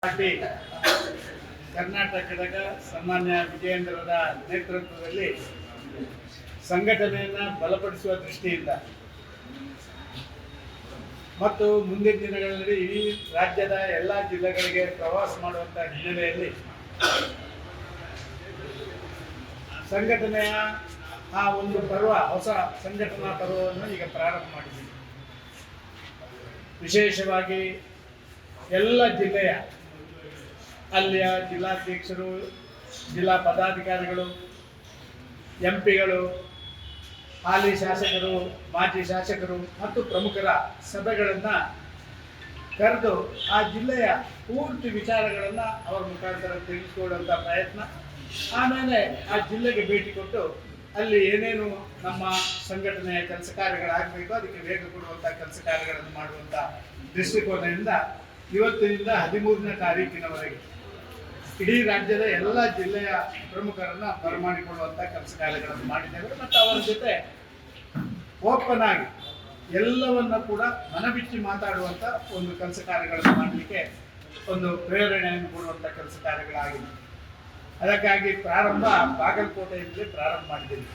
Party ಕರ್ನಾಟಕದ ಸನ್ಮಾನ್ಯ ವಿಜಯೇಂದ್ರರ ನೇತೃತ್ವದಲ್ಲಿ ಸಂಘಟನೆಯನ್ನು ಬಲಪಡಿಸುವ ದೃಷ್ಟಿಯಿಂದ ಮತ್ತು ಮುಂದಿನ ದಿನಗಳಲ್ಲಿ ಇಡೀ ರಾಜ್ಯದ ಎಲ್ಲ ಜಿಲ್ಲೆಗಳಿಗೆ ಪ್ರವಾಸ ಮಾಡುವಂಥ ಹಿನ್ನೆಲೆಯಲ್ಲಿ ಸಂಘಟನೆಯ ಆ ಒಂದು ಪರ್ವ, ಹೊಸ ಸಂಘಟನಾ ಪರ್ವವನ್ನು ಈಗ ಪ್ರಾರಂಭ ಮಾಡಿದ್ದೀವಿ. ವಿಶೇಷವಾಗಿ ಎಲ್ಲ ಜಿಲ್ಲೆಯ ಅಲ್ಲಿಯ ಜಿಲ್ಲಾಧ್ಯಕ್ಷರು, ಜಿಲ್ಲಾ ಪದಾಧಿಕಾರಿಗಳು, ಎಂಪಿಗಳು, ಹಾಲಿ ಶಾಸಕರು, ಮಾಜಿ ಶಾಸಕರು ಮತ್ತು ಪ್ರಮುಖರ ಸಭೆಗಳನ್ನು ಕರೆದು ಆ ಜಿಲ್ಲೆಯ ಪೂರ್ತಿ ವಿಚಾರಗಳನ್ನು ಅವರ ಮುಖಾಂತರ ತಿಳಿಸಿಕೊಳ್ಳುವಂಥ ಪ್ರಯತ್ನ, ಆಮೇಲೆ ಆ ಜಿಲ್ಲೆಗೆ ಭೇಟಿ ಕೊಟ್ಟು ಅಲ್ಲಿ ಏನೇನು ನಮ್ಮ ಸಂಘಟನೆಯ ಕೆಲಸ ಕಾರ್ಯಗಳಾಗಬೇಕು ಅದಕ್ಕೆ ವೇಗ ಕೊಡುವಂಥ ಕೆಲಸ ಕಾರ್ಯಗಳನ್ನು ಮಾಡುವಂಥ ದೃಷ್ಟಿಕೋನದಿಂದ ಇವತ್ತಿನಿಂದ 13ನೇ ತಾರೀಕಿನವರೆಗೆ ಇಡೀ ರಾಜ್ಯದ ಎಲ್ಲ ಜಿಲ್ಲೆಯ ಪ್ರಮುಖರನ್ನು ಬರಮಾಡಿಕೊಳ್ಳುವಂಥ ಕೆಲಸ ಕಾರ್ಯಗಳನ್ನು ಮಾಡಿದ್ದೇವೆ. ಮತ್ತು ಅವರ ಜೊತೆ ಓಪನ್ ಆಗಿ ಎಲ್ಲವನ್ನ ಕೂಡ ಮನಬಿಚ್ಚಿ ಮಾತಾಡುವಂಥ ಒಂದು ಕೆಲಸ ಕಾರ್ಯಗಳನ್ನು ಮಾಡಲಿಕ್ಕೆ ಒಂದು ಪ್ರೇರಣೆಯನ್ನು ಕೊಡುವಂಥ ಕೆಲಸ ಕಾರ್ಯಗಳಾಗಿದೆ. ಅದಕ್ಕಾಗಿ ಪ್ರಾರಂಭ ಬಾಗಲಕೋಟೆಯಿಂದಲೇ ಪ್ರಾರಂಭ ಮಾಡಿದ್ದೀವಿ.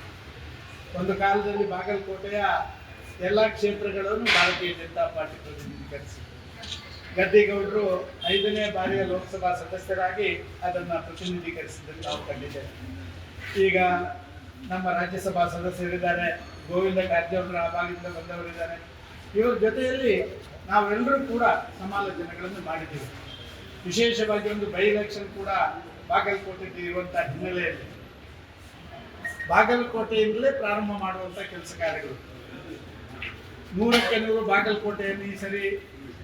ಒಂದು ಕಾಲದಲ್ಲಿ ಬಾಗಲಕೋಟೆಯ ಎಲ್ಲ ಕ್ಷೇತ್ರಗಳನ್ನು ಭಾರತೀಯ ಜನತಾ ಪಾರ್ಟಿ ಪ್ರತಿನಿಧೀಕರಿಸಿದರು. ಗದ್ದಿಗೌಡರು 5ನೇ ಬಾರಿಯ ಲೋಕಸಭಾ ಸದಸ್ಯರಾಗಿ ಅದನ್ನು ಪ್ರತಿನಿಧೀಕರಿಸಿದ್ದನ್ನು ನಾವು ಕಂಡಿದ್ದೇವೆ. ಈಗ ನಮ್ಮ ರಾಜ್ಯಸಭಾ ಸದಸ್ಯರಿದ್ದಾರೆ, ಗೋವಿಂದ ಕಾರಜೋಳರು ಆ ಭಾಗದಿಂದ ಬಂದವರಿದ್ದಾರೆ. ಇವರ ಜೊತೆಯಲ್ಲಿ ನಾವೆಲ್ಲರೂ ಕೂಡ ಸಮಾಲೋಚನೆಗಳನ್ನು ಮಾಡಿದ್ದೀವಿ. ವಿಶೇಷವಾಗಿ ಒಂದು ಬೈ ಎಲೆಕ್ಷನ್ ಕೂಡ ಬಾಗಲಕೋಟೆಗೆ ಇರುವಂಥ ಹಿನ್ನೆಲೆಯಲ್ಲಿ ಬಾಗಲಕೋಟೆಯಿಂದಲೇ ಪ್ರಾರಂಭ ಮಾಡುವಂಥ ಕೆಲಸ ಕಾರ್ಯಗಳು. 100ಕ್ಕೆ 100 ಬಾಗಲಕೋಟೆಯನ್ನು ಈ ಸರಿ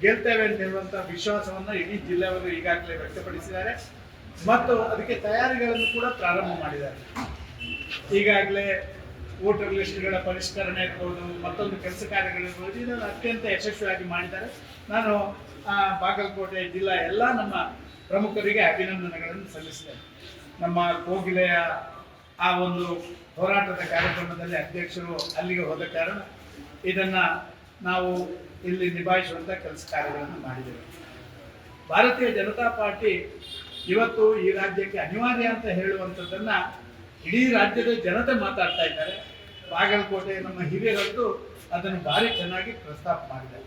ಗೆಲ್ತೇವೆ ಅಂತ ಹೇಳುವಂಥ ವಿಶ್ವಾಸವನ್ನು ಇಡೀ ಜಿಲ್ಲೆಯವರು ಈಗಾಗಲೇ ವ್ಯಕ್ತಪಡಿಸಿದ್ದಾರೆ ಮತ್ತು ಅದಕ್ಕೆ ತಯಾರಿಗಳನ್ನು ಕೂಡ ಪ್ರಾರಂಭ ಮಾಡಿದ್ದಾರೆ. ಈಗಾಗಲೇ ವೋಟರ್ ಲಿಸ್ಟ್ಗಳ ಪರಿಷ್ಕರಣೆ ಇರ್ಬೋದು, ಮತ್ತೊಂದು ಕೆಲಸ ಕಾರ್ಯಗಳಿರ್ಬೋದು, ಇದನ್ನು ಅತ್ಯಂತ ಯಶಸ್ವಿಯಾಗಿ ಮಾಡಿದ್ದಾರೆ. ನಾನು ಬಾಗಲಕೋಟೆ ಜಿಲ್ಲಾ ಎಲ್ಲ ನಮ್ಮ ಪ್ರಮುಖರಿಗೆ ಅಭಿನಂದನೆಗಳನ್ನು ಸಲ್ಲಿಸಿದೆ. ನಮ್ಮ ಕೋಗಿಲೆಯ ಆ ಒಂದು ಹೋರಾಟದ ಕಾರ್ಯಕ್ರಮದಲ್ಲಿ ಅಧ್ಯಕ್ಷರು ಅಲ್ಲಿಗೆ ಹೋದ ಕಾರಣ ಇದನ್ನು ನಾವು ಇಲ್ಲಿ ನಿಭಾಯಿಸುವಂಥ ಕೆಲಸ ಕಾರ್ಯಗಳನ್ನು ಮಾಡಿದ್ದೇವೆ. ಭಾರತೀಯ ಜನತಾ ಪಾರ್ಟಿ ಇವತ್ತು ಈ ರಾಜ್ಯಕ್ಕೆ ಅನಿವಾರ್ಯ ಅಂತ ಹೇಳುವಂಥದ್ದನ್ನು ಇಡೀ ರಾಜ್ಯದ ಜನತೆ ಮಾತಾಡ್ತಾ ಇದ್ದಾರೆ. ಬಾಗಲಕೋಟೆ ನಮ್ಮ ಹಿರಿಯರಂತೂ ಅದನ್ನು ಭಾರಿ ಚೆನ್ನಾಗಿ ಪ್ರಸ್ತಾಪ ಮಾಡಿದ್ದಾರೆ.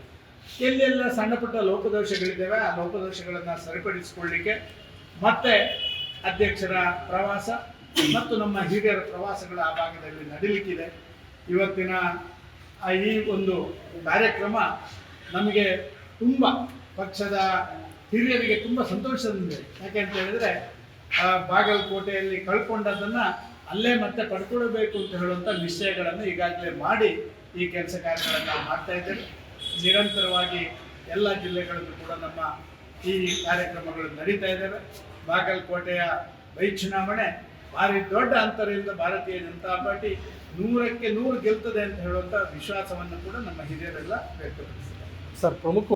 ಎಲ್ಲೆಲ್ಲ ಸಣ್ಣ ಪುಟ್ಟ ಲೋಪದೋಷಗಳಿದ್ದಾವೆ ಆ ಲೋಪದೋಷಗಳನ್ನು ಸರಿಪಡಿಸಿಕೊಳ್ಳಲಿಕ್ಕೆ ಮತ್ತೆ ಅಧ್ಯಕ್ಷರ ಪ್ರವಾಸ ಮತ್ತು ನಮ್ಮ ಹಿರಿಯರ ಪ್ರವಾಸಗಳು ಆ ಭಾಗದಲ್ಲಿ ನಡೀಲಿಕ್ಕಿದೆ. ಇವತ್ತಿನ ಈ ಒಂದು ಕಾರ್ಯಕ್ರಮ ನಮಗೆ ತುಂಬ ಪಕ್ಷದ ಹಿರಿಯರಿಗೆ ತುಂಬ ಸಂತೋಷದಿಂದ. ಯಾಕೆ ಅಂತ ಹೇಳಿದ್ರೆ ಬಾಗಲಕೋಟೆಯಲ್ಲಿ ಕಳ್ಕೊಂಡದ್ದನ್ನು ಅಲ್ಲೇ ಮತ್ತೆ ಪಡ್ಕೊಳ್ಬೇಕು ಅಂತ ಹೇಳುವಂಥ ನಿಶ್ಚಯಗಳನ್ನು ಈಗಾಗಲೇ ಮಾಡಿ ಈ ಕೆಲಸ ಕಾರ್ಯಗಳನ್ನು ಮಾಡ್ತಾ ಇದ್ದೇವೆ. ನಿರಂತರವಾಗಿ ಎಲ್ಲ ಜಿಲ್ಲೆಗಳಲ್ಲೂ ಕೂಡ ನಮ್ಮ ಈ ಕಾರ್ಯಕ್ರಮಗಳು ನಡೀತಾ ಇದ್ದಾವೆ. ಬಾಗಲಕೋಟೆಯ ಬೈ ಚುನಾವಣೆ ಭಾರಿ ದೊಡ್ಡ ಅಂತರದಿಂದ ಭಾರತೀಯ ಜನತಾ ಪಾರ್ಟಿ 100ಕ್ಕೆ 100 ಗೆಲ್ತದೆ ಅಂತ ಹೇಳುವಂಥ ವಿಶ್ವಾಸವನ್ನು ಕೂಡ ನಮ್ಮ ಹಿರಿಯರೆಲ್ಲ ವ್ಯಕ್ತಪಡಿಸಿದ್ದಾರೆ. ಸರ್, ಪ್ರಮುಖ